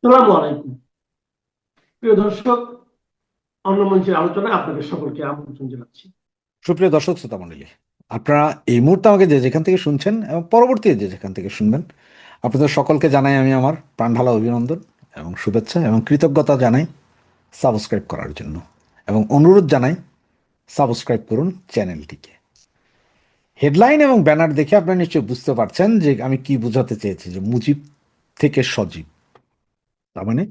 আসসালামু আলাইকুম প্রিয় দর্শক, অন্য মঞ্চের আলোচনায় আপনাদের সকলকে আমন্ত্রণ জানাচ্ছি। সুপ্রিয় দর্শক শ্রোতা মণ্ডলী, আপনারা এই মুহূর্তে আমাকে যে যেখান থেকে শুনছেন এবং পরবর্তীতে যে যেখান থেকে শুনবেন, আপনাদের সকলকে জানাই আমি আমার প্রাণঢালা অভিনন্দন এবং শুভেচ্ছা এবং কৃতজ্ঞতা জানাই সাবস্ক্রাইব করার জন্য, এবং অনুরোধ জানাই সাবস্ক্রাইব করুন চ্যানেলটিকে। হেডলাইন এবং ব্যানার দেখে আপনারা নিশ্চয়ই বুঝতে পারছেন যে আমি কি বোঝাতে চেয়েছি, যে মুজিব থেকে সজীব, তার মানে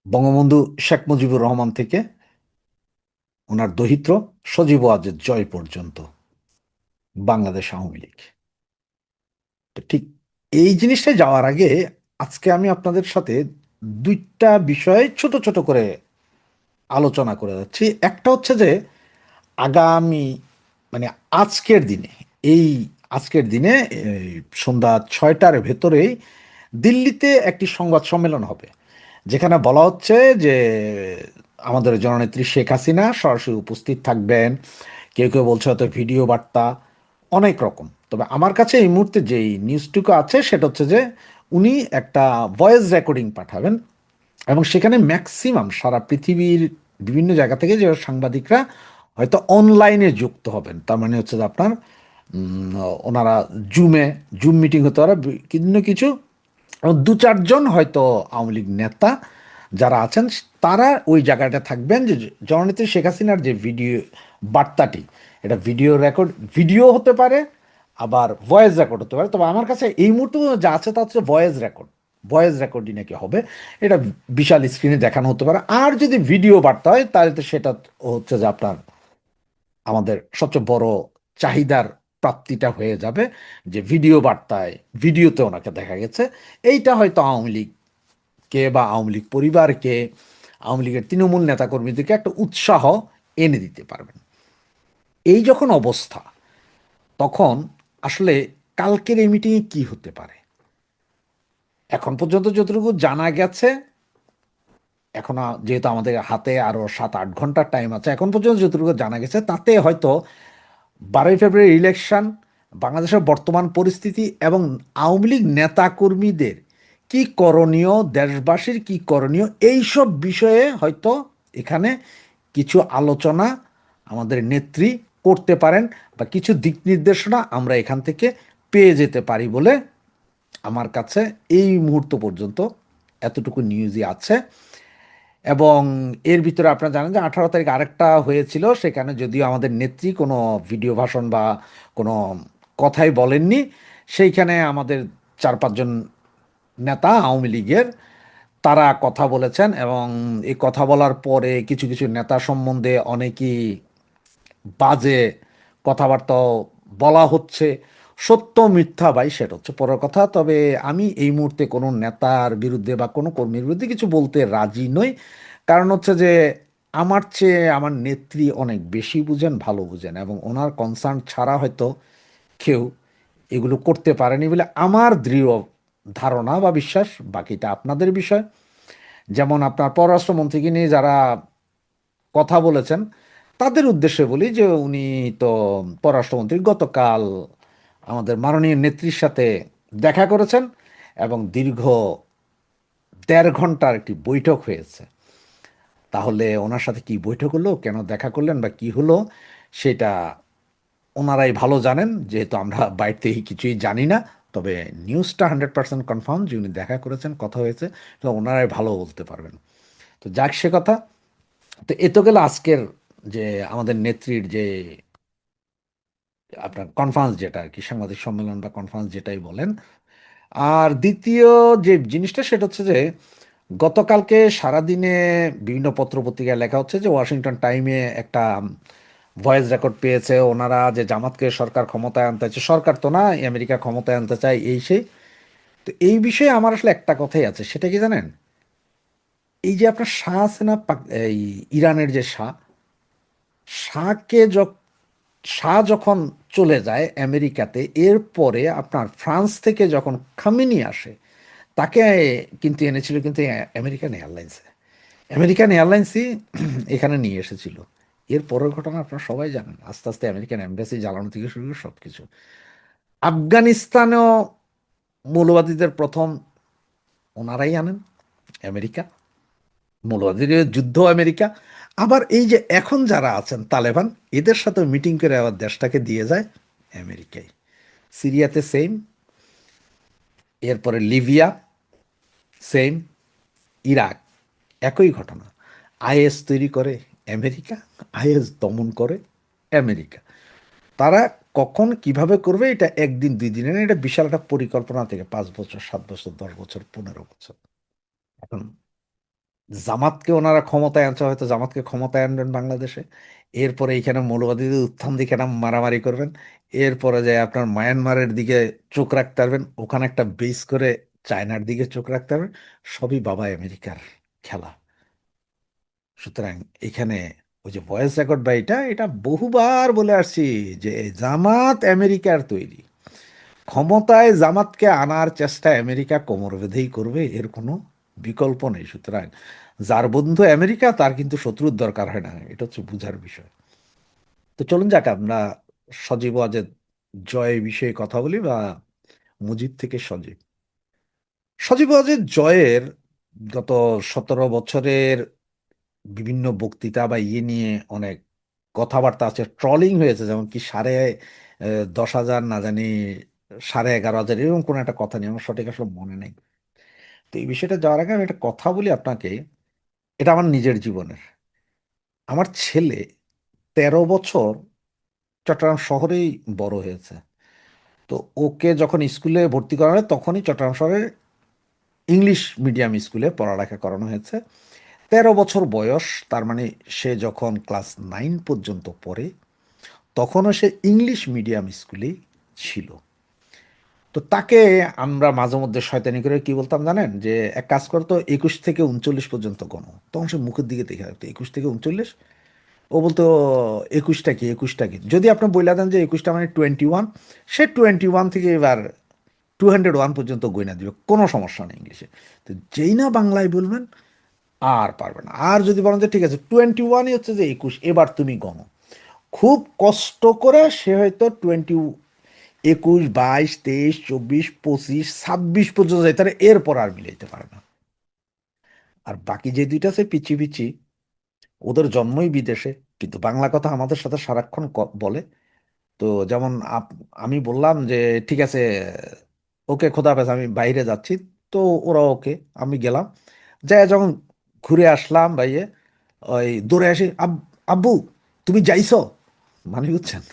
বঙ্গবন্ধু শেখ মুজিবুর রহমান থেকে ওনার দহিত্র সজীব ওয়াজেদ জয় পর্যন্ত বাংলাদেশ আওয়ামী লীগ। তো ঠিক এই জিনিসটায় যাওয়ার আগে আজকে আমি আপনাদের সাথে দুইটা বিষয়ে ছোট ছোট করে আলোচনা করে যাচ্ছি। একটা হচ্ছে যে আগামী, মানে আজকের দিনে, এই আজকের দিনে এই সন্ধ্যা 6টার ভেতরেই দিল্লিতে একটি সংবাদ সম্মেলন হবে, যেখানে বলা হচ্ছে যে আমাদের জননেত্রী শেখ হাসিনা সরাসরি উপস্থিত থাকবেন। কেউ কেউ বলছে হয়তো ভিডিও বার্তা, অনেক রকম। তবে আমার কাছে এই মুহূর্তে যেই নিউজটুকু আছে সেটা হচ্ছে যে উনি একটা ভয়েস রেকর্ডিং পাঠাবেন, এবং সেখানে ম্যাক্সিমাম সারা পৃথিবীর বিভিন্ন জায়গা থেকে যে সাংবাদিকরা হয়তো অনলাইনে যুক্ত হবেন। তার মানে হচ্ছে যে আপনার ওনারা জুম মিটিং হতে পারে কিন্তু কিছু, এবং দু চারজন হয়তো আওয়ামী লীগ নেতা যারা আছেন তারা ওই জায়গাটা থাকবেন, যে জননেত্রী শেখ হাসিনার যে ভিডিও বার্তাটি, এটা ভিডিও রেকর্ড, ভিডিও হতে পারে, আবার ভয়েস রেকর্ড হতে পারে। তবে আমার কাছে এই মুহূর্তে যা আছে তা হচ্ছে ভয়েস রেকর্ড। ভয়েস রেকর্ডই নাকি হবে, এটা বিশাল স্ক্রিনে দেখানো হতে পারে। আর যদি ভিডিও বার্তা হয় তাহলে তো সেটা হচ্ছে যে আপনার আমাদের সবচেয়ে বড় চাহিদার প্রাপ্তিটা হয়ে যাবে, যে ভিডিও বার্তায় ভিডিওতে ওনাকে দেখা গেছে। এইটা হয়তো আওয়ামী লীগকে বা আওয়ামী লীগ পরিবারকে, আওয়ামী লীগের তৃণমূল নেতাকর্মীদেরকে একটা উৎসাহ এনে দিতে পারবেন। এই যখন অবস্থা, তখন আসলে কালকের এই মিটিংয়ে কি হতে পারে? এখন পর্যন্ত যতটুকু জানা গেছে, এখন যেহেতু আমাদের হাতে আরো 7-8 ঘন্টার টাইম আছে, এখন পর্যন্ত যতটুকু জানা গেছে তাতে হয়তো 12ই ফেব্রুয়ারি ইলেকশন, বাংলাদেশের বর্তমান পরিস্থিতি এবং আওয়ামী লীগ নেতাকর্মীদের কি করণীয়, দেশবাসীর কি করণীয়, এইসব বিষয়ে হয়তো এখানে কিছু আলোচনা আমাদের নেত্রী করতে পারেন, বা কিছু দিক নির্দেশনা আমরা এখান থেকে পেয়ে যেতে পারি বলে আমার কাছে এই মুহূর্ত পর্যন্ত এতটুকু নিউজই আছে। এবং এর ভিতরে আপনারা জানেন যে 18 তারিখ আরেকটা হয়েছিল, সেখানে যদিও আমাদের নেত্রী কোনো ভিডিও ভাষণ বা কোনো কথাই বলেননি, সেইখানে আমাদের 4-5 জন নেতা আওয়ামী লীগের তারা কথা বলেছেন, এবং এই কথা বলার পরে কিছু কিছু নেতা সম্বন্ধে অনেকেই বাজে কথাবার্তাও বলা হচ্ছে। সত্য মিথ্যা ভাই সেটা হচ্ছে পরের কথা। তবে আমি এই মুহূর্তে কোনো নেতার বিরুদ্ধে বা কোনো কর্মীর বিরুদ্ধে কিছু বলতে রাজি নই। কারণ হচ্ছে যে আমার চেয়ে আমার নেত্রী অনেক বেশি বুঝেন, ভালো বুঝেন, এবং ওনার কনসার্ন ছাড়া হয়তো কেউ এগুলো করতে পারেনি বলে আমার দৃঢ় ধারণা বা বিশ্বাস। বাকিটা আপনাদের বিষয়। যেমন আপনার পররাষ্ট্রমন্ত্রীকে নিয়ে যারা কথা বলেছেন, তাদের উদ্দেশ্যে বলি যে উনি তো পররাষ্ট্রমন্ত্রী গতকাল আমাদের মাননীয় নেত্রীর সাথে দেখা করেছেন, এবং দীর্ঘ 1.5 ঘন্টার একটি বৈঠক হয়েছে। তাহলে ওনার সাথে কি বৈঠক হলো, কেন দেখা করলেন বা কি হলো, সেটা ওনারাই ভালো জানেন, যেহেতু আমরা বাইরে থেকে কিছুই জানি না। তবে নিউজটা 100% কনফার্ম যে উনি দেখা করেছেন, কথা হয়েছে, তো ওনারাই ভালো বলতে পারবেন। তো যাক সে কথা। তো এ তো গেল আজকের যে আমাদের নেত্রীর যে আপনার কনফারেন্স, যেটা আর কি সাংবাদিক সম্মেলন বা কনফারেন্স যেটাই বলেন। আর দ্বিতীয় যে জিনিসটা সেটা হচ্ছে যে গতকালকে সারাদিনে বিভিন্ন পত্রপত্রিকায় লেখা হচ্ছে যে ওয়াশিংটন টাইমে একটা ভয়েস রেকর্ড পেয়েছে, ওনারা যে জামাতকে সরকার ক্ষমতায় আনতে চায়, সরকার তো না, আমেরিকা ক্ষমতায় আনতে চায়, এই সেই। তো এই বিষয়ে আমার আসলে একটা কথাই আছে, সেটা কি জানেন? এই যে আপনার শাহ আছে না, এই ইরানের যে শাহ, শাহকে শাহ যখন চলে যায় আমেরিকাতে, এরপরে আপনার ফ্রান্স থেকে যখন খামেনি আসে, তাকে কিন্তু এনেছিল কিন্তু আমেরিকান এয়ারলাইন্সে। আমেরিকান এয়ারলাইন্সই এখানে নিয়ে এসেছিল। এর পরের ঘটনা আপনারা সবাই জানেন, আস্তে আস্তে আমেরিকান এম্বাসি জ্বালানো থেকে শুরু করে সব কিছু। আফগানিস্তানেও মৌলবাদীদের প্রথম ওনারাই আনেন। আমেরিকা। মৌলবাদীদের যুদ্ধ আমেরিকা। আবার এই যে এখন যারা আছেন তালেবান, এদের সাথে মিটিং করে আবার দেশটাকে দিয়ে যায় আমেরিকায়। সিরিয়াতে সেম, এরপরে লিবিয়া সেম, ইরাক একই ঘটনা। আইএস তৈরি করে আমেরিকা, আইএস দমন করে আমেরিকা। তারা কখন কিভাবে করবে এটা একদিন দুই দিনে না, এটা বিশাল একটা পরিকল্পনা থেকে 5 বছর 7 বছর 10 বছর 15 বছর। এখন জামাতকে ওনারা ক্ষমতায় আনছে, হয়তো জামাতকে ক্ষমতায় আনবেন বাংলাদেশে, এরপরে এইখানে মৌলবাদীদের উত্থান দিকে একটা মারামারি করবেন, এরপরে যে আপনার মায়ানমারের দিকে চোখ রাখতে পারবেন, ওখানে একটা বেস করে চায়নার দিকে চোখ রাখতে পারবেন। সবই বাবা আমেরিকার খেলা। সুতরাং এখানে ওই যে ভয়েস রেকর্ড বা এটা এটা বহুবার বলে আসছি যে জামাত আমেরিকার তৈরি, ক্ষমতায় জামাতকে আনার চেষ্টা আমেরিকা কোমর বেঁধেই করবে, এর কোনো বিকল্প নেই। সুতরাং যার বন্ধু আমেরিকা তার কিন্তু শত্রুর দরকার হয় না, এটা হচ্ছে বুঝার বিষয়। তো চলুন যাক আমরা সজীব ওয়াজেদ জয় বিষয়ে কথা বলি, বা মুজিব থেকে সজীব। সজীব ওয়াজেদ জয়ের গত 17 বছরের বিভিন্ন বক্তৃতা বা ইয়ে নিয়ে অনেক কথাবার্তা আছে, ট্রলিং হয়েছে, যেমন কি 10,500 না জানি 11,500 এরকম কোনো একটা কথা নিয়ে, আমার সঠিক আসলে মনে নেই। তো এই বিষয়টা যাওয়ার আগে আমি একটা কথা বলি আপনাকে, এটা আমার নিজের জীবনের। আমার ছেলে 13 বছর চট্টগ্রাম শহরেই বড় হয়েছে। তো ওকে যখন স্কুলে ভর্তি করা হয় তখনই চট্টগ্রাম শহরের ইংলিশ মিডিয়াম স্কুলে পড়ালেখা করানো হয়েছে। 13 বছর বয়স, তার মানে সে যখন ক্লাস 9 পর্যন্ত পড়ে তখনও সে ইংলিশ মিডিয়াম স্কুলেই ছিল। তো তাকে আমরা মাঝে মধ্যে শয়তানি করে কি বলতাম জানেন, যে এক কাজ করতো 21 থেকে 39 পর্যন্ত গণ, তখন সে মুখের দিকে দেখে রাখতো 21 থেকে 39। ও বলতো 21টা কি, 21টা কি, যদি আপনি বইলা দেন যে 21টা মানে 21, সে 21 থেকে এবার 201 পর্যন্ত গয়না দিবে, কোনো সমস্যা নেই ইংলিশে। তো যেই না বাংলায় বলবেন আর পারবে না। আর যদি বলেন যে ঠিক আছে 21ই হচ্ছে যে 21, এবার তুমি গণ, খুব কষ্ট করে সে হয়তো 21, 22, 23, 24, 25, 26 পর্যন্ত যাইতে পারে, এরপর আর মিলাইতে পারে না। আর বাকি যে দুইটা আছে পিচি পিচি, ওদের জন্মই বিদেশে, কিন্তু বাংলা কথা আমাদের সাথে সারাক্ষণ বলে। তো যেমন আমি বললাম যে ঠিক আছে ওকে খোদা হাফেজ আমি বাইরে যাচ্ছি, তো ওরা ওকে, আমি গেলাম, যাই যখন ঘুরে আসলাম ভাইয়ে, ওই দৌড়ে আসি, আব্বু তুমি যাইছো, মানে বুঝছেন,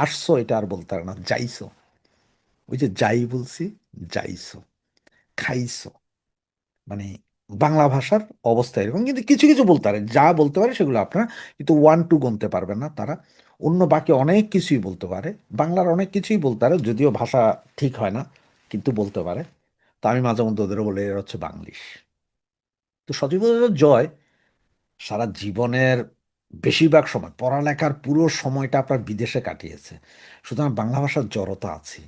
আসছো এটা আর বলতে পারে না, যাইছো। ওই যে যাই বলছি, যাইছো, খাইছো, মানে বাংলা ভাষার অবস্থা এরকম। কিন্তু কিছু কিছু বলতে পারে, যা বলতে পারে সেগুলো আপনারা কিন্তু 1 2 গুনতে পারবেন না তারা। অন্য বাকি অনেক কিছুই বলতে পারে, বাংলার অনেক কিছুই বলতে পারে, যদিও ভাষা ঠিক হয় না, কিন্তু বলতে পারে। তো আমি মাঝে মধ্যে ওদেরও বলে এরা হচ্ছে বাংলিশ। তো সজীব জয় সারা জীবনের বেশিরভাগ সময় পড়ালেখার পুরো সময়টা আপনার বিদেশে কাটিয়েছে। সুতরাং বাংলা ভাষার জড়তা আছে।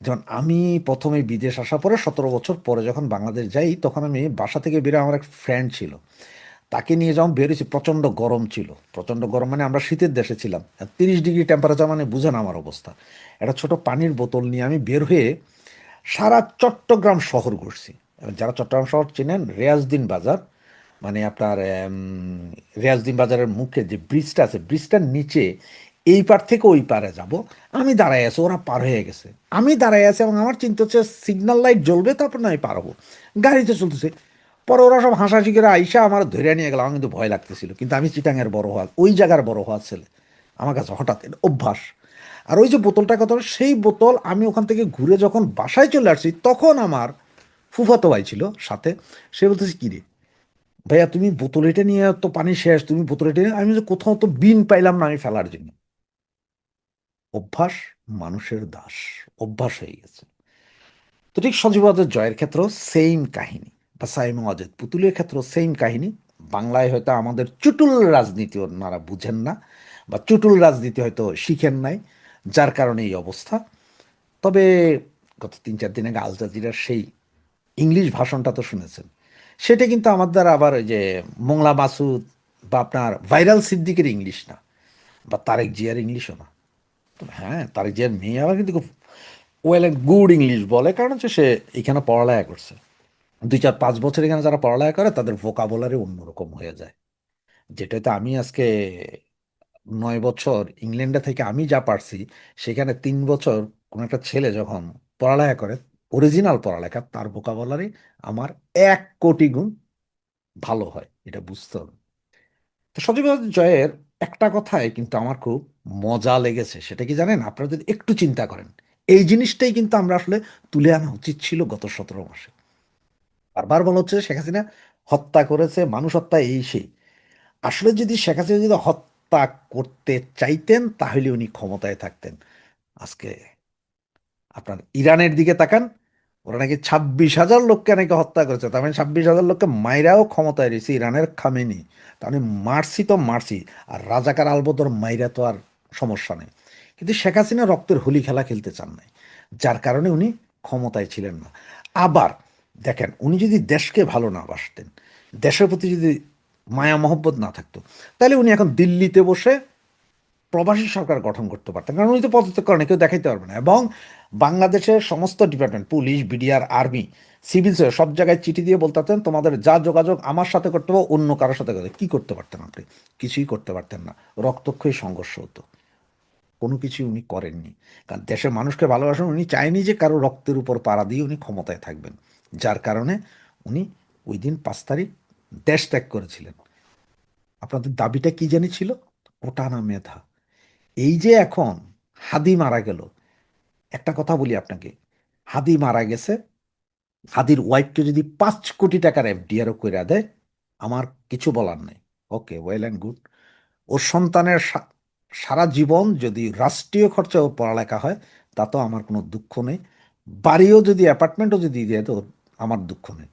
যেমন আমি প্রথমে বিদেশ আসার পরে 17 বছর পরে যখন বাংলাদেশ যাই, তখন আমি বাসা থেকে বেরোয়, আমার এক ফ্রেন্ড ছিল, তাকে নিয়ে যখন বেরিয়েছি প্রচণ্ড গরম ছিল, প্রচণ্ড গরম মানে আমরা শীতের দেশে ছিলাম, 30 ডিগ্রি টেম্পারেচার, মানে বুঝেন আমার অবস্থা। একটা ছোট পানির বোতল নিয়ে আমি বের হয়ে সারা চট্টগ্রাম শহর ঘুরছি। এবার যারা চট্টগ্রাম শহর চেনেন, রেয়াজদিন বাজার, মানে আপনার রেয়াজদিন বাজারের মুখে যে ব্রিজটা আছে, ব্রিজটার নিচে এই পার থেকে ওই পারে যাব, আমি দাঁড়ায় আছি, ওরা পার হয়ে গেছে, আমি দাঁড়ায় আছি, এবং আমার চিন্তা হচ্ছে সিগন্যাল লাইট জ্বলবে তারপর না আমি পার হবো, গাড়িতে চলতেছে। পরে ওরা সব হাসাহাসি করে আইসা আমার ধরে নিয়ে গেল, আমার কিন্তু ভয় লাগতেছিল, কিন্তু আমি চিটাঙের বড় হওয়া, ওই জায়গার বড় হওয়া ছেলে, আমার কাছে হঠাৎ এটা অভ্যাস। আর ওই যে বোতলটার কথা, সেই বোতল আমি ওখান থেকে ঘুরে যখন বাসায় চলে আসছি, তখন আমার ফুফাতো ভাই ছিল সাথে, সে বলতেছে কি রে ভাইয়া তুমি বোতল এটা নিয়ে, তো পানি শেষ, তুমি বোতল এটা নিয়ে, আমি যে কোথাও তো বিন পাইলাম না আমি ফেলার জন্য। অভ্যাস মানুষের দাস, অভ্যাস হয়ে গেছে। তো ঠিক সজীব ওয়াজেদ জয়ের ক্ষেত্রেও সেম কাহিনী, বা সাইম ওয়াজেদ পুতুলের ক্ষেত্রেও সেম কাহিনী। বাংলায় হয়তো আমাদের চুটুল রাজনীতি ওনারা বুঝেন না, বা চুটুল রাজনীতি হয়তো শিখেন নাই, যার কারণে এই অবস্থা। তবে গত 3 4 দিন আগে আল জাজিরার সেই ইংলিশ ভাষণটা তো শুনেছেন, সেটা কিন্তু আমার দ্বারা আবার ওই যে মোংলা মাসুদ বা আপনার ভাইরাল সিদ্দিকের ইংলিশ না, বা তারেক জিয়ার ইংলিশও না। তবে হ্যাঁ, তারেক জিয়ার মেয়ে আবার কিন্তু খুব ওয়েল অ্যান্ড গুড ইংলিশ বলে, কারণ হচ্ছে সে এখানে পড়ালেখা করছে। 2 4 5 বছর এখানে যারা পড়ালেখা করে তাদের ভোকাবুলারি অন্যরকম হয়ে যায়। যেটাতে আমি আজকে 9 বছর ইংল্যান্ডে থেকে আমি যা পারছি, সেখানে 3 বছর কোনো একটা ছেলে যখন পড়ালেখা করে, অরিজিনাল পড়ালেখা, তার ভোকাবুলারি আমার 1 কোটি গুণ ভালো হয়, এটা বুঝতে হবে। তো সজীব জয়ের একটা কথাই কিন্তু আমার খুব মজা লেগেছে, সেটা কি জানেন? আপনারা যদি একটু চিন্তা করেন, এই জিনিসটাই কিন্তু আমরা আসলে তুলে আনা উচিত ছিল গত 17 মাসে। বারবার বলা হচ্ছে শেখ হাসিনা হত্যা করেছে, মানুষ হত্যা, এই সেই। আসলে যদি শেখ হাসিনা যদি হত্যা করতে চাইতেন তাহলে উনি ক্ষমতায় থাকতেন আজকে। আপনার ইরানের দিকে তাকান, ওরা নাকি 26,000 লোককে নাকি হত্যা করেছে, তার মানে 26,000 লোককে মাইরাও ক্ষমতায় রয়েছে ইরানের খামেনি। তার মানে মারছি তো মারছি, আর রাজাকার আলবদর মাইরা তো আর সমস্যা নেই। কিন্তু শেখ হাসিনা রক্তের হোলি খেলা খেলতে চান নাই, যার কারণে উনি ক্ষমতায় ছিলেন না। আবার দেখেন, উনি যদি দেশকে ভালো না বাসতেন, দেশের প্রতি যদি মায়া মহব্বত না থাকতো, তাহলে উনি এখন দিল্লিতে বসে প্রবাসী সরকার গঠন করতে পারতেন, কারণ উনি তো পদত্যাগ করেন, কেউ দেখাইতে পারবে না। এবং বাংলাদেশের সমস্ত department, police, BDR, army, civil, সব জায়গায় চিঠি দিয়ে বলতেন তোমাদের যা যোগাযোগ আমার সাথে করতে হবে অন্য কারোর সাথে করতে। কি করতে পারতেন আপনি? কিছুই করতে পারতেন না, রক্তক্ষয়ী সংঘর্ষ হতো। কোনো কিছুই উনি করেননি, কারণ দেশের মানুষকে ভালোবাসেন, উনি চায়নি যে কারো রক্তের উপর পাড়া দিয়ে উনি ক্ষমতায় থাকবেন। যার কারণে উনি ওই দিন 5 তারিখ দেশ ত্যাগ করেছিলেন। আপনাদের দাবিটা কি জানি ছিল? ওটা না মেধা। এই যে এখন হাদি মারা গেল, একটা কথা বলি আপনাকে, হাদি মারা গেছে, হাদির ওয়াইফকে যদি 5 কোটি টাকার এফডিআরও করে দেয়, আমার কিছু বলার নেই। ওকে, ওয়েল অ্যান্ড গুড। ওর সন্তানের সারা জীবন যদি রাষ্ট্রীয় খরচা ওর পড়ালেখা হয়, তাতেও আমার কোনো দুঃখ নেই। বাড়িও যদি, অ্যাপার্টমেন্টও যদি দিয়ে তো আমার দুঃখ নেই।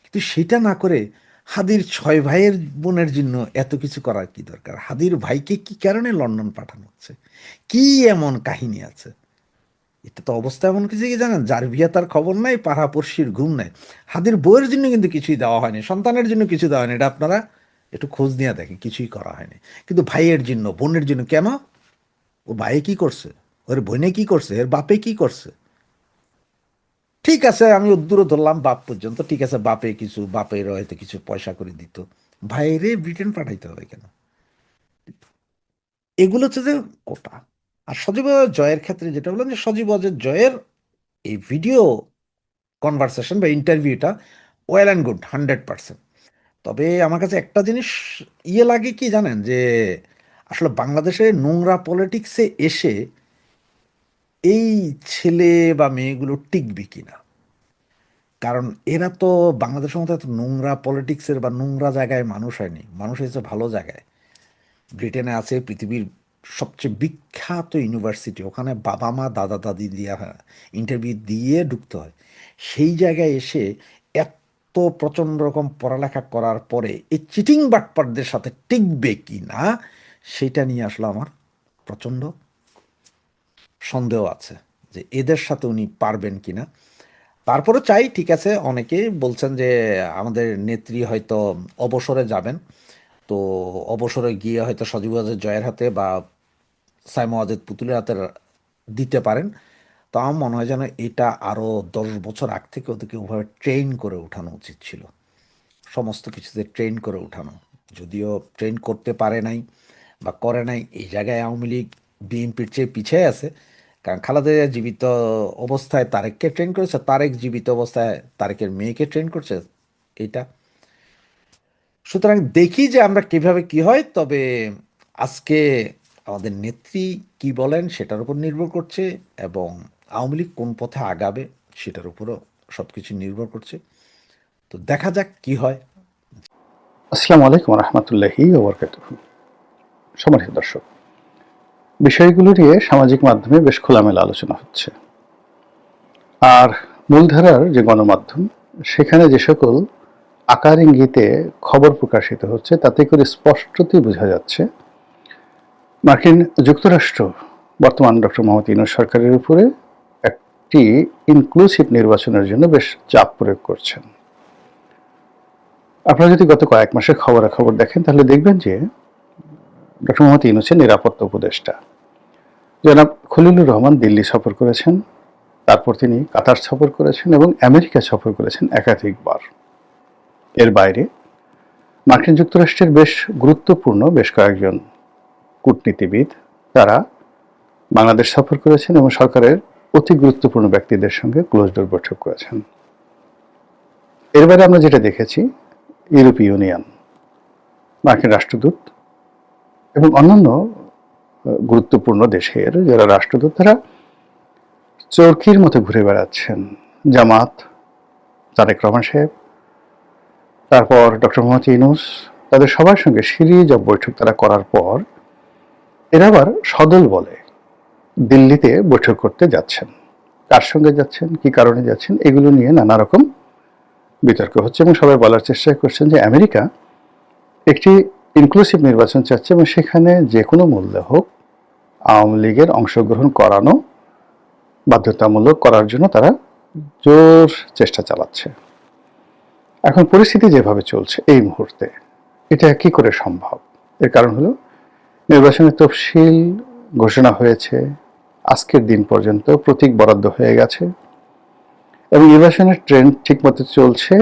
কিন্তু সেটা না করে হাদির 6 ভাইয়ের বোনের জন্য এত কিছু করার কি দরকার? হাদির ভাইকে কি কারণে লন্ডন পাঠানো হচ্ছে? কি এমন কাহিনী আছে? এটা তো অবস্থা এমন কিছু কি জানেন, যার বিয়ে তার খবর নাই, পাড়াপড়শির ঘুম নাই। হাদির বউয়ের জন্য কিন্তু কিছুই দেওয়া হয়নি, সন্তানের জন্য কিছু দেওয়া হয়নি, এটা আপনারা একটু খোঁজ নিয়ে দেখেন, কিছুই করা হয়নি। কিন্তু ভাইয়ের জন্য, বোনের জন্য কেন? ও ভাই কি করছে? ওর বোনে কি করছে? এর বাপে কি করছে? ঠিক আছে, আমি দূরে ধরলাম বাপ পর্যন্ত, ঠিক আছে, বাপে কিছু, বাপের হয়তো কিছু পয়সা করে দিত, ভাইরে ব্রিটেন পাঠাইতে হবে কেন? এগুলো হচ্ছে যে কোটা। আর সজীব জয়ের ক্ষেত্রে যেটা বললাম, যে সজীব জয়ের এই ভিডিও কনভারসেশন বা ইন্টারভিউটা ওয়েল অ্যান্ড গুড, 100%। তবে আমার কাছে একটা জিনিস লাগে কি জানেন, যে আসলে বাংলাদেশে নোংরা পলিটিক্সে এসে এই ছেলে বা মেয়েগুলো টিকবে কিনা। কারণ এরা তো বাংলাদেশের মতো এত নোংরা পলিটিক্সের বা নোংরা জায়গায় মানুষ হয়নি, মানুষ হয়েছে ভালো জায়গায়। ব্রিটেনে আছে পৃথিবীর সবচেয়ে বিখ্যাত ইউনিভার্সিটি, ওখানে বাবা মা দাদা দাদি দিয়া ইন্টারভিউ দিয়ে ঢুকতে হয়। সেই জায়গায় এসে এত প্রচণ্ড রকম পড়ালেখা করার পরে এই চিটিং বাটপারদের সাথে টিকবে কি না, সেটা নিয়ে আসলে আমার প্রচণ্ড সন্দেহ আছে, যে এদের সাথে উনি পারবেন কিনা। তারপরে চাই, ঠিক আছে, অনেকেই বলছেন যে আমাদের নেত্রী হয়তো অবসরে যাবেন, তো অবসরে গিয়ে হয়তো সজীব জয়ের হাতে বা সাইমো ওয়াজেদ পুতুলের হাতে দিতে পারেন। তো আমার মনে হয় যেন এটা আরও 10 বছর আগ থেকে ওদেরকে ওভাবে ট্রেন করে ওঠানো উচিত ছিল, সমস্ত কিছুতে ট্রেন করে ওঠানো। যদিও ট্রেন করতে পারে নাই বা করে নাই, এই জায়গায় আওয়ামী লীগ বিএনপির চেয়ে পিছিয়ে আছে। কারণ খালেদা জিয়া জীবিত অবস্থায় তারেককে ট্রেন করেছে, তারেক জীবিত অবস্থায় তারেকের মেয়েকে ট্রেন করছে, এটা। সুতরাং দেখি যে আমরা কিভাবে কি হয়। তবে আজকে আমাদের নেত্রী কি বলেন সেটার উপর নির্ভর করছে, এবং আওয়ামী লীগ কোন পথে আগাবে সেটার উপরও সব কিছু নির্ভর করছে। তো দেখা যাক কি হয়। আসসালামু আলাইকুম রহমতুল্লাহি ওয়া বারাকাতুহু। সম্মানিত দর্শক, বিষয়গুলো নিয়ে সামাজিক মাধ্যমে বেশ খোলামেলা আলোচনা হচ্ছে। আর মূলধারার যে গণমাধ্যম, সেখানে যে সকল আকার ইঙ্গিতে খবর প্রকাশিত হচ্ছে, তাতে করে স্পষ্টতই বোঝা যাচ্ছে মার্কিন যুক্তরাষ্ট্র বর্তমান ডক্টর মোহাম্মদ ইউনূস সরকারের উপরে একটি ইনক্লুসিভ নির্বাচনের জন্য বেশ চাপ প্রয়োগ করছেন। আপনারা যদি গত কয়েক মাসের খবরাখবর দেখেন, তাহলে দেখবেন যে ডক্টর মোহাম্মদ ইউনূসের নিরাপত্তা উপদেষ্টা জনাব খলিলুর রহমান দিল্লি সফর করেছেন তারপর তিনি কাতার সফর করেছেন এবং আমেরিকা সফর করেছেন একাধিকবার। এর বাইরে মার্কিন যুক্তরাষ্ট্রের বেশ গুরুত্বপূর্ণ বেশ কয়েকজন কূটনীতিবিদ তারা বাংলাদেশ সফর করেছেন এবং সরকারের অতি গুরুত্বপূর্ণ ব্যক্তিদের সঙ্গে ক্লোজ ডোর বৈঠক করেছেন। এর বাইরে আমরা যেটা দেখেছি, ইউরোপীয় ইউনিয়ন, মার্কিন রাষ্ট্রদূত এবং অন্যান্য গুরুত্বপূর্ণ দেশের যারা রাষ্ট্রদূত তারা চরকির মতো ঘুরে বেড়াচ্ছেন। জামাত, তারেক রহমান সাহেব, তারপর ডক্টর মোহাম্মদ ইউনূস, তাদের সবার সঙ্গে সিরিজ অফ বৈঠক তারা করার পর এরা আবার সদল বলে দিল্লিতে বৈঠক করতে যাচ্ছেন। কার সঙ্গে যাচ্ছেন, কি কারণে যাচ্ছেন, এগুলো নিয়ে নানা রকম বিতর্ক হচ্ছে এবং সবাই বলার চেষ্টা করছেন যে আমেরিকা একটি ইনক্লুসিভ নির্বাচন চাচ্ছে এবং সেখানে যে কোনো মূল্যে হোক আওয়ামী লীগের অংশগ্রহণ করানো বাধ্যতামূলক করার জন্য তারা জোর চেষ্টা চালাচ্ছে। এখন পরিস্থিতি যেভাবে চলছে এই মুহূর্তে এটা কি করে সম্ভব? এর কারণ হলো নির্বাচনের তফসিল ঘোষণা হয়েছে, আজকের দিন পর্যন্ত প্রতীক বরাদ্দ হয়ে গেছে এবং নির্বাচনের ট্রেন্ড ঠিকমতো চলছে।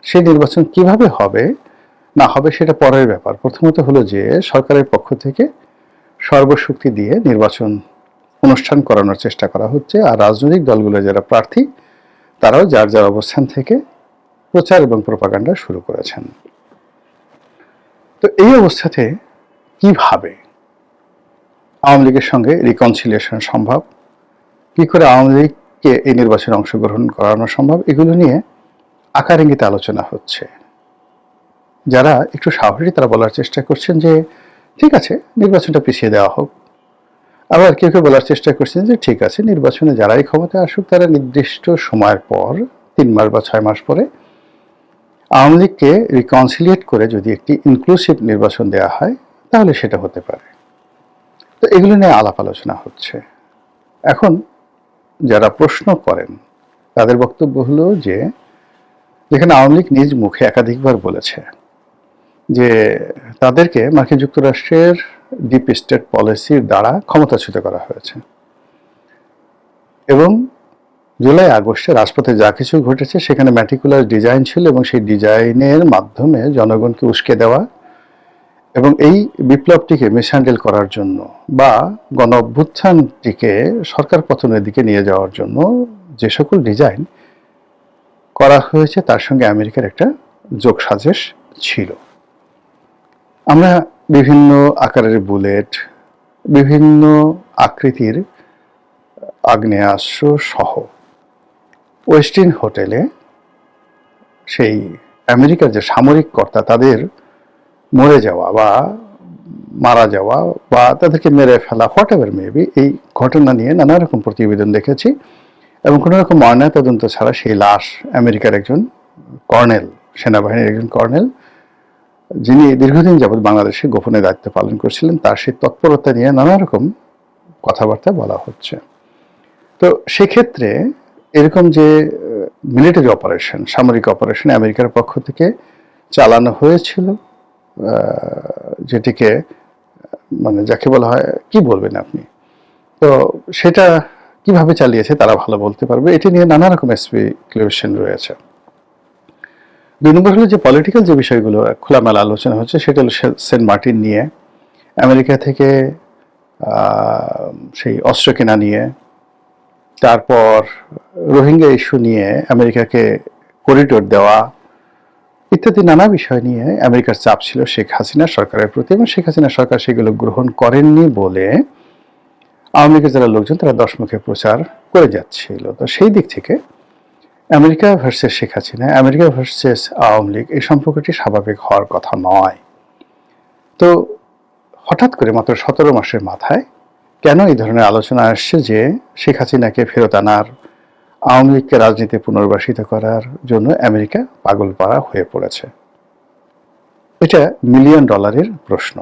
সেই নির্বাচন কিভাবে হবে না হবে সেটা পরের ব্যাপার। প্রথমত হলো যে সরকারের পক্ষ থেকে সর্বশক্তি দিয়ে নির্বাচন অনুষ্ঠান করানোর চেষ্টা করা হচ্ছে, আর রাজনৈতিক দলগুলো যারা প্রার্থী তারাও যার যার অবস্থান থেকে প্রচার এবং প্রোপাগান্ডা শুরু করেছেন। তো এই অবস্থাতে কিভাবে আওয়ামী লীগের সঙ্গে রিকনসিলিয়েশন সম্ভব, কি করে আওয়ামী লীগকে এই নির্বাচনে অংশগ্রহণ করানো সম্ভব, এগুলো নিয়ে আকার ইঙ্গিতে আলোচনা হচ্ছে। যারা একটু সাহসী তারা বলার চেষ্টা করছেন যে ঠিক আছে নির্বাচনটা পিছিয়ে দেওয়া হোক, আবার কেউ কেউ বলার চেষ্টা করছেন যে ঠিক আছে নির্বাচনে যারাই ক্ষমতায় আসুক তারা নির্দিষ্ট সময়ের পর 3 মাস বা 6 মাস পরে আওয়ামী লীগকে রিকনসিলিয়েট করে যদি একটি ইনক্লুসিভ নির্বাচন দেওয়া হয় তাহলে সেটা হতে পারে। তো এগুলো নিয়ে আলাপ আলোচনা হচ্ছে। এখন যারা প্রশ্ন করেন তাদের বক্তব্য হলো যে যেখানে আওয়ামী লীগ নিজ মুখে একাধিকবার বলেছে যে তাদেরকে মার্কিন যুক্তরাষ্ট্রের ডিপ স্টেট পলিসির দ্বারা ক্ষমতাচ্যুত করা হয়েছে এবং জুলাই আগস্টে রাজপথে যা কিছু ঘটেছে সেখানে ম্যাটিকুলার ডিজাইন ছিল এবং সেই ডিজাইনের মাধ্যমে জনগণকে উস্কে দেওয়া এবং এই বিপ্লবটিকে মিসহ্যান্ডেল করার জন্য বা গণ অভ্যুত্থানটিকে সরকার পতনের দিকে নিয়ে যাওয়ার জন্য যে সকল ডিজাইন করা হয়েছে তার সঙ্গে আমেরিকার একটা যোগসাজশ ছিল। আমরা বিভিন্ন আকারের বুলেট, বিভিন্ন আকৃতির আগ্নেয়াস্ত্র সহ ওয়েস্টিন হোটেলে সেই আমেরিকার যে সামরিক কর্তা তাদের মরে যাওয়া বা মারা যাওয়া বা তাদেরকে মেরে ফেলা হোয়াট এভার মেবি, এই ঘটনা নিয়ে নানা রকম প্রতিবেদন দেখেছি এবং কোনো রকম ময়নাতদন্ত ছাড়া সেই লাশ আমেরিকার একজন কর্নেল, সেনাবাহিনীর একজন কর্নেল যিনি দীর্ঘদিন যাবৎ বাংলাদেশে গোপনে দায়িত্ব পালন করছিলেন, তার সেই তৎপরতা নিয়ে নানা রকম কথাবার্তা বলা হচ্ছে। তো সেক্ষেত্রে এরকম যে মিলিটারি অপারেশন, সামরিক অপারেশন আমেরিকার পক্ষ থেকে চালানো হয়েছিল, যেটিকে মানে যাকে বলা হয় কি বলবেন আপনি, তো সেটা কিভাবে চালিয়েছে তারা ভালো বলতে পারবে। এটি নিয়ে নানা রকম স্পেকুলেশন রয়েছে। 2 নম্বর হলো যে পলিটিক্যাল যে বিষয়গুলো খোলামেলা আলোচনা হচ্ছে সেটা হলো সেন্ট মার্টিন নিয়ে, আমেরিকা থেকে সেই অস্ত্র কেনা নিয়ে, তারপর রোহিঙ্গা ইস্যু নিয়ে আমেরিকাকে করিডোর দেওয়া ইত্যাদি নানা বিষয় নিয়ে আমেরিকার চাপ ছিল শেখ হাসিনা সরকারের প্রতি এবং শেখ হাসিনা সরকার সেগুলো গ্রহণ করেননি বলে আওয়ামী লীগের যারা লোকজন তারা দশমুখে প্রচার করে যাচ্ছিল। তো সেই দিক থেকে America versus Sheikh Hasina, America versus Awami League এই সম্পর্কটি স্বাভাবিক হওয়ার কথা নয়। তো হঠাৎ করে মাত্র 17 মাসের মাথায় কেন এই ধরনের আলোচনা আসছে যে শেখ হাসিনাকে ফেরত আনার, আওয়ামী লীগকে রাজনীতি পুনর্বাসিত করার জন্য আমেরিকা পাগলপাড়া হয়ে পড়েছে? এটা $মিলিয়ন প্রশ্ন।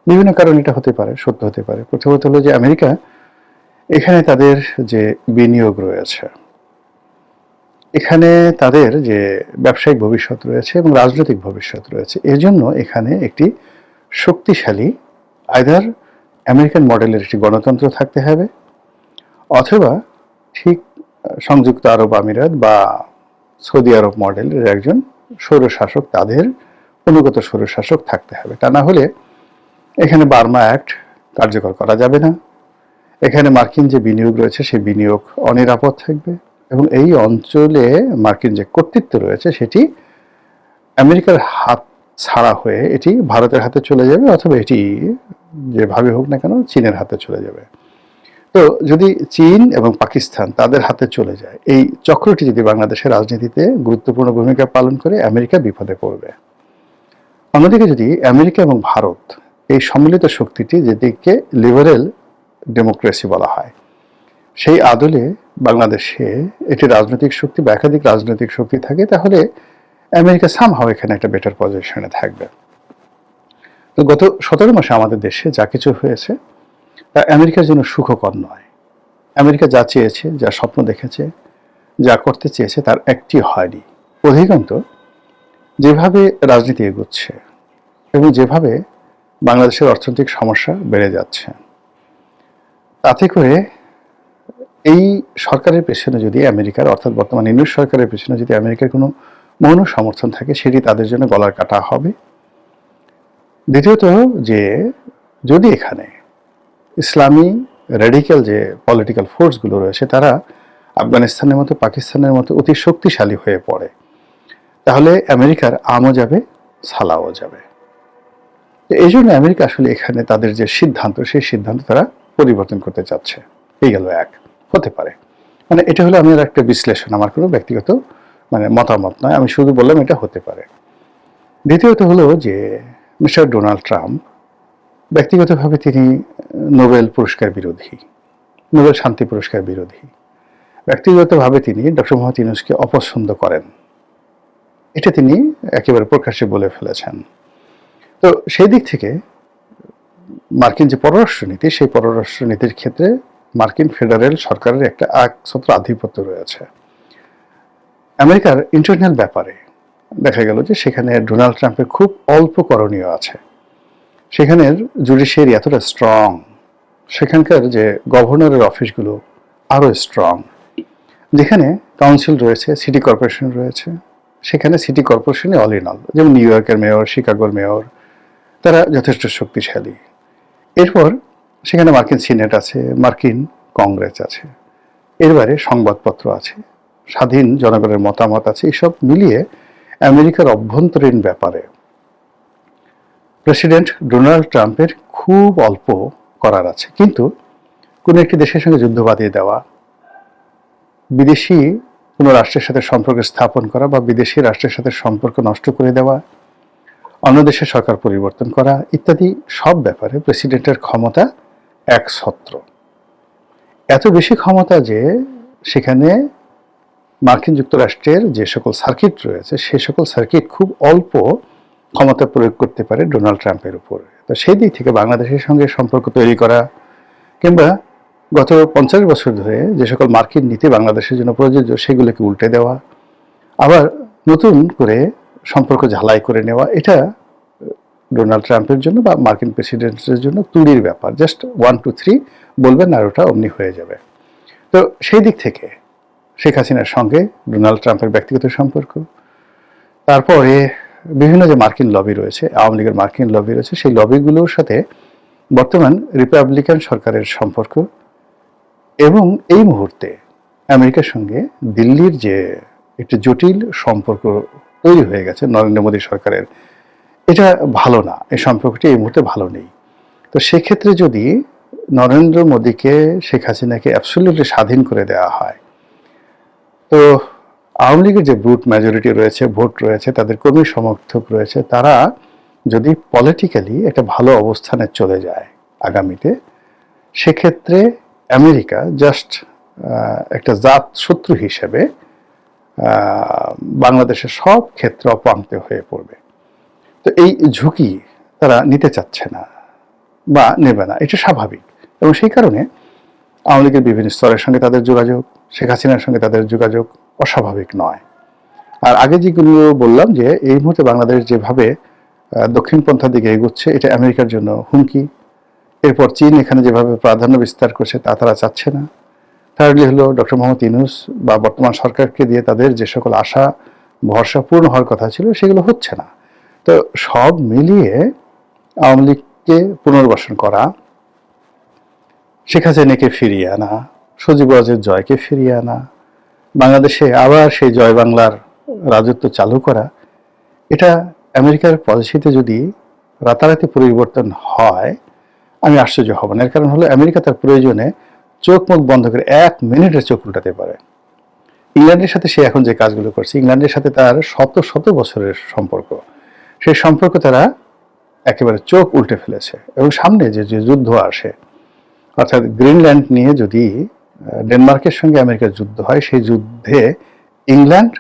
বিভিন্ন কারণ এটা হতে পারে, সত্য হতে পারে। প্রথমত হলো যে আমেরিকা এখানে তাদের যে বিনিয়োগ রয়েছে, এখানে তাদের যে ব্যবসায়িক ভবিষ্যৎ রয়েছে এবং রাজনৈতিক ভবিষ্যৎ রয়েছে, এজন্য এখানে একটি শক্তিশালী আইদার আমেরিকান মডেলের একটি গণতন্ত্র থাকতে হবে অথবা ঠিক সংযুক্ত আরব আমিরাত বা সৌদি আরব মডেলের একজন স্বৈরশাসক, তাদের অনুগত স্বৈরশাসক থাকতে হবে। তা না হলে এখানে বার্মা অ্যাক্ট কার্যকর করা যাবে না, এখানে মার্কিন যে বিনিয়োগ রয়েছে সেই বিনিয়োগ অনিরাপদ থাকবে, এবং এই অঞ্চলে মার্কিন যে কর্তৃত্ব রয়েছে সেটি আমেরিকার হাত ছাড়া হয়ে এটি ভারতের হাতে চলে যাবে, অথবা এটি যেভাবে হোক না কেন চীনের হাতে চলে যাবে। তো যদি চীন এবং পাকিস্তান তাদের হাতে চলে যায়, এই চক্রটি যদি বাংলাদেশের রাজনীতিতে গুরুত্বপূর্ণ ভূমিকা পালন করে, আমেরিকা বিপদে পড়বে। অন্যদিকে যদি আমেরিকা এবং ভারত এই সম্মিলিত শক্তিটি, যেটিকে লিবারেল ডেমোক্রেসি বলা হয়, সেই আদলে বাংলাদেশে একটি রাজনৈতিক শক্তি বা একাধিক রাজনৈতিক শক্তি থাকে, তাহলে আমেরিকা সামহাও এখানে একটা বেটার পজিশনে থাকবে। তো গত 17 মাসে আমাদের দেশে যা কিছু হয়েছে তা আমেরিকার জন্য সুখকর নয়। আমেরিকা যা চেয়েছে, যা স্বপ্ন দেখেছে, যা করতে চেয়েছে, তার একটি হয়নি। অধিকন্ত যেভাবে রাজনীতি এগোচ্ছে এবং যেভাবে বাংলাদেশের অর্থনৈতিক সমস্যা বেড়ে যাচ্ছে, তাতে করে এই সরকারের পেছনে যদি আমেরিকার, অর্থাৎ বর্তমান ইউনিট সরকারের পেছনে যদি আমেরিকার কোনো মৌন সমর্থন থাকে, সেটি তাদের জন্য গলার কাটা হবে। দ্বিতীয়ত, যে যদি এখানে ইসলামী রেডিক্যাল যে পলিটিক্যাল ফোর্সগুলো রয়েছে তারা আফগানিস্তানের মতো, পাকিস্তানের মতো অতি শক্তিশালী হয়ে পড়ে, তাহলে আমেরিকার আমও যাবে, সালাও যাবে। এই জন্য আমেরিকা আসলে এখানে তাদের যে সিদ্ধান্ত, সেই সিদ্ধান্ত তারা পরিবর্তন করতে চাচ্ছে। এই গেল এক, হতে পারে, মানে এটা হলো আমার একটা বিশ্লেষণ, আমার কোনো ব্যক্তিগত মতামত নয়, আমি শুধু বললাম এটা হতে পারে। দ্বিতীয়ত হলো যে মিস্টার ডোনাল্ড ট্রাম্প ব্যক্তিগতভাবে তিনি নোবেল পুরস্কার বিরোধী, নোবেল শান্তি পুরস্কার বিরোধী। ব্যক্তিগতভাবে তিনি ডক্টর মোহাম্মদ ইউনূসকে অপছন্দ করেন, এটা তিনি একেবারে প্রকাশ্যে বলে ফেলেছেন। তো সেই দিক থেকে মার্কিন যে পররাষ্ট্রনীতি, সেই পররাষ্ট্রনীতির ক্ষেত্রে মার্কিন ফেডারেল সরকারের একটা একছত্র আধিপত্য রয়েছে। আমেরিকার ইন্টারনাল ব্যাপারে দেখা গেল যে সেখানে ডোনাল্ড ট্রাম্পের খুব অল্প করণীয় আছে। সেখানের জুডিশিয়ারি এতটা স্ট্রং, সেখানকার যে গভর্নরের অফিসগুলো আরও স্ট্রং, যেখানে কাউন্সিল রয়েছে, সিটি কর্পোরেশন রয়েছে, সেখানে সিটি কর্পোরেশনে অল ইন অল, যেমন নিউ ইয়র্কের মেয়র, শিকাগোর মেয়র, তারা যথেষ্ট শক্তিশালী। এরপর সেখানে মার্কিন সিনেট আছে, মার্কিন কংগ্রেস আছে, এর বাইরে সংবাদপত্র আছে, স্বাধীন জনগণের মতামত আছে। এইসব মিলিয়ে আমেরিকার অভ্যন্তরীণ ব্যাপারে প্রেসিডেন্ট ডোনাল্ড ট্রাম্পের খুব অল্প করার আছে। কিন্তু কোনো একটি দেশের সঙ্গে যুদ্ধ বাঁধিয়ে দেওয়া, বিদেশি কোনো রাষ্ট্রের সাথে সম্পর্ক স্থাপন করা বা বিদেশি রাষ্ট্রের সাথে সম্পর্ক নষ্ট করে দেওয়া, অন্য দেশের সরকার পরিবর্তন করা ইত্যাদি সব ব্যাপারে প্রেসিডেন্টের ক্ষমতা একছত্র। এত বেশি ক্ষমতা যে সেখানে মার্কিন যুক্তরাষ্ট্রের যে সকল সার্কিট রয়েছে, সে সকল সার্কিট খুব অল্প ক্ষমতা প্রয়োগ করতে পারে ডোনাল্ড ট্রাম্পের উপর। তো সেই দিক থেকে বাংলাদেশের সঙ্গে সম্পর্ক তৈরি করা, কিংবা গত 50 বছর ধরে যে সকল মার্কিন নীতি বাংলাদেশের জন্য প্রযোজ্য সেগুলোকে উল্টে দেওয়া, আবার নতুন করে সম্পর্ক ঝালাই করে নেওয়া, এটা ডোনাল্ড ট্রাম্পের জন্য বা মার্কিন প্রেসিডেন্টের জন্য তুড়ির ব্যাপার। জাস্ট 1 2 3 বলবেন আর ওটা অমনি হয়ে যাবে। তো সেই দিক থেকে শেখ হাসিনার সঙ্গে ডোনাল্ড ট্রাম্পের ব্যক্তিগত সম্পর্ক, তারপরে বিভিন্ন যে মার্কিন লবি রয়েছে, আওয়ামী লীগের মার্কিন লবি রয়েছে, সেই লবিগুলোর সাথে বর্তমান রিপাবলিকান সরকারের সম্পর্ক, এবং এই মুহূর্তে আমেরিকার সঙ্গে দিল্লির যে একটি জটিল সম্পর্ক তৈরি হয়ে গেছে নরেন্দ্র মোদী সরকারের, এটা ভালো না, এই সম্পর্কটি এই মুহূর্তে ভালো নেই। তো সেক্ষেত্রে যদি নরেন্দ্র মোদীকে, শেখ হাসিনাকে অ্যাবসলিউটলি স্বাধীন করে দেওয়া হয়, তো আওয়ামী লীগের যে ব্রুট মেজরিটি রয়েছে, ভোট রয়েছে, তাদের কর্মী সমর্থক রয়েছে, তারা যদি পলিটিক্যালি একটা ভালো অবস্থানে চলে যায় আগামীতে, সেক্ষেত্রে আমেরিকা জাস্ট একটা জাত শত্রু হিসেবে বাংলাদেশের সব ক্ষেত্রে অপাঙ্ক্ত হয়ে পড়বে। তো এই ঝুঁকি তারা নিতে চাচ্ছে না বা নেবে না, এটা স্বাভাবিক। এবং সেই কারণে আওয়ামী লীগের বিভিন্ন স্তরের সঙ্গে তাদের যোগাযোগ, শেখ হাসিনার সঙ্গে তাদের যোগাযোগ অস্বাভাবিক নয়। আর আগে যেগুলো বললাম যে এই মুহূর্তে বাংলাদেশ যেভাবে দক্ষিণপন্থার দিকে এগোচ্ছে, এটা আমেরিকার জন্য হুমকি। এরপর চীন এখানে যেভাবে প্রাধান্য বিস্তার করছে তা তারা চাচ্ছে না। থার্ডলি হলো ডক্টর মোহাম্মদ ইউনূস বা বর্তমান সরকারকে দিয়ে তাদের যে সকল আশা ভরসা পূর্ণ হওয়ার কথা ছিল সেগুলো হচ্ছে না। তো সব মিলিয়ে আওয়ামী লীগকে পুনর্বাসন করা, শেখ হাসিনাকে ফিরিয়ে আনা, সজীব ওয়াজেদ জয়কে ফিরিয়ে আনা, বাংলাদেশে আবার সেই জয় বাংলার রাজত্ব চালু করা, এটা আমেরিকার পলিসিতে যদি রাতারাতি পরিবর্তন হয় আমি আশ্চর্য হব না। এর কারণ হলো আমেরিকা তার প্রয়োজনে চোখ মুখ বন্ধ করে 1 মিনিটের চোখ উল্টাতে পারে। ইংল্যান্ডের সাথে সে এখন যে কাজগুলো করছে, ইংল্যান্ডের সাথে তার শত শত বছরের সম্পর্ক, সেই সম্পর্ক তারা একেবারে চোখ উল্টে ফেলেছে। এবং সামনে যে যে যুদ্ধ আসে, অর্থাৎ গ্রিনল্যান্ড নিয়ে যদি ডেনমার্কের সঙ্গে আমেরিকার যুদ্ধ হয়, সেই যুদ্ধে ইংল্যান্ড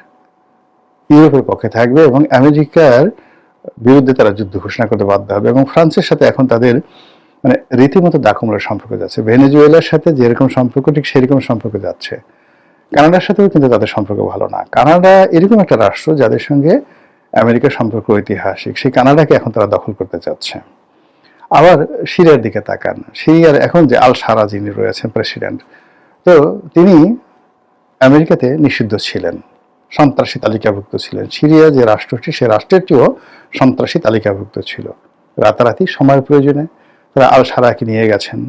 ইউরোপের পক্ষে থাকবে এবং আমেরিকার বিরুদ্ধে তারা যুদ্ধ ঘোষণা করতে বাধ্য হবে। এবং ফ্রান্সের সাথে এখন তাদের মানে রীতিমতো দাকুমরার সম্পর্ক যাচ্ছে। ভেনেজুয়েলার সাথে যেরকম সম্পর্ক ঠিক সেরকম সম্পর্ক যাচ্ছে। কানাডার সাথেও কিন্তু তাদের সম্পর্ক ভালো না। কানাডা এরকম একটা রাষ্ট্র যাদের সঙ্গে আমেরিকার সম্পর্ক ঐতিহাসিক, সেই কানাডাকে এখন তারা দখল করতে চাচ্ছে। আবার সিরিয়ার দিকে তাকান, সিরিয়ার এখন যে আল সারা যিনি রয়েছেন প্রেসিডেন্ট, তো তিনি আমেরিকাতে নিষিদ্ধ ছিলেন, সন্ত্রাসী তালিকাভুক্ত ছিলেন। সিরিয়া যে রাষ্ট্রটি, সে রাষ্ট্রটিও সন্ত্রাসী তালিকাভুক্ত ছিল। রাতারাতি সময়ের প্রয়োজনে তারা আল সারাকে নিয়ে গেছেন,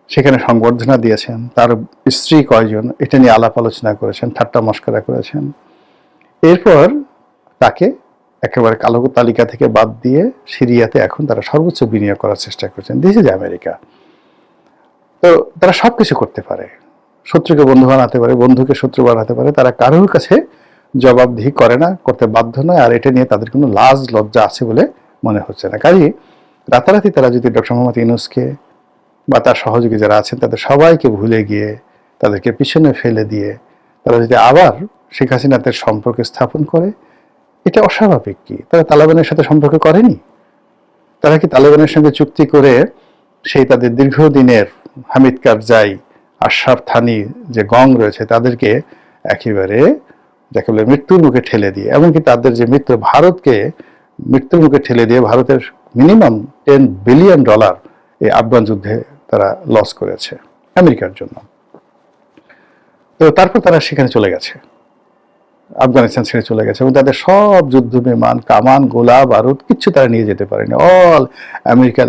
সেখানে সংবর্ধনা দিয়েছেন, তার স্ত্রী কয়জন এটা নিয়ে আলাপ আলোচনা করেছেন, ঠাট্টা মশকরা করেছেন। এরপর তাকে একেবারে কালো তালিকা থেকে বাদ দিয়ে সিরিয়াতে এখন তারা সর্বোচ্চ বিনিয়োগ করার চেষ্টা করছেন। This is America. তো তারা সবকিছু করতে পারে, শত্রুকে বন্ধু বানাতে পারে, বন্ধুকে শত্রু বানাতে পারে। তারা কারোর কাছে জবাবদিহি করে না, করতে বাধ্য নয়, আর এটা নিয়ে তাদের কোনো লাজ লজ্জা আছে বলে মনে হচ্ছে না। কাজেই রাতারাতি তারা যদি ডক্টর মোহাম্মদ ইউনূসকে বা তার সহযোগী যারা আছেন তাদের সবাইকে ভুলে গিয়ে, তাদেরকে পিছনে ফেলে দিয়ে তারা যদি আবার শেখ হাসিনাদের সম্পর্ক স্থাপন করে, এটা অস্বাভাবিক কি? তারা তালেবানের সাথে সম্পর্ক করেনি? তারা কি তালেবানের সঙ্গে চুক্তি করে সেই তাদের দীর্ঘদিনের হামিদ কারজাই, আশরাফ থানি যে গং রয়েছে তাদেরকে একেবারে যাকে বলে মৃত্যুর মুখে ঠেলে দিয়ে, এমনকি তাদের যে মিত্র ভারতকে মৃত্যুর মুখে ঠেলে দিয়ে ভারতের মিনিমাম $10 বিলিয়ন এই আফগান যুদ্ধে তারা লস করেছে আমেরিকার জন্য। তো তারপর তারা সেখানে চলে গেছে, আফগানিস্তান ছেড়ে চলে গেছে এবং তাদের সব যুদ্ধ বিমান, কামান, গোলা বারুদ কিচ্ছু তারা নিয়ে যেতে পারেনি। অল আমেরিকার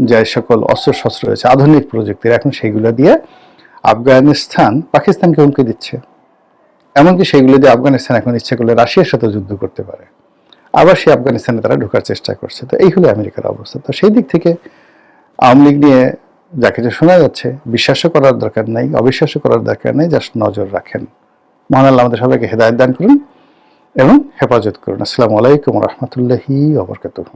যে সকল অস্ত্রশস্ত্র রয়েছে আধুনিক প্রযুক্তির, এখন সেগুলো দিয়ে আফগানিস্তান পাকিস্তানকে হুমকি দিচ্ছে। এমনকি সেগুলো দিয়ে আফগানিস্তান এখন ইচ্ছে করলে রাশিয়ার সাথে যুদ্ধ করতে পারে। আবার সেই আফগানিস্তানে তারা ঢোকার চেষ্টা করছে। তো এই হলো আমেরিকার অবস্থা। তো সেই দিক থেকে আওয়ামী লীগ নিয়ে যা কিছু শোনা যাচ্ছে, বিশ্বাসও করার দরকার নাই, অবিশ্বাসও করার দরকার নেই, জাস্ট নজর রাখেন। মহান আল্লাহ আমাদের সবাইকে হেদায়েত দান করুন এবং হেফাজত করুন। আসসালামু আলাইকুম ওয়া রাহমাতুল্লাহি ওয়া বারাকাতুহু।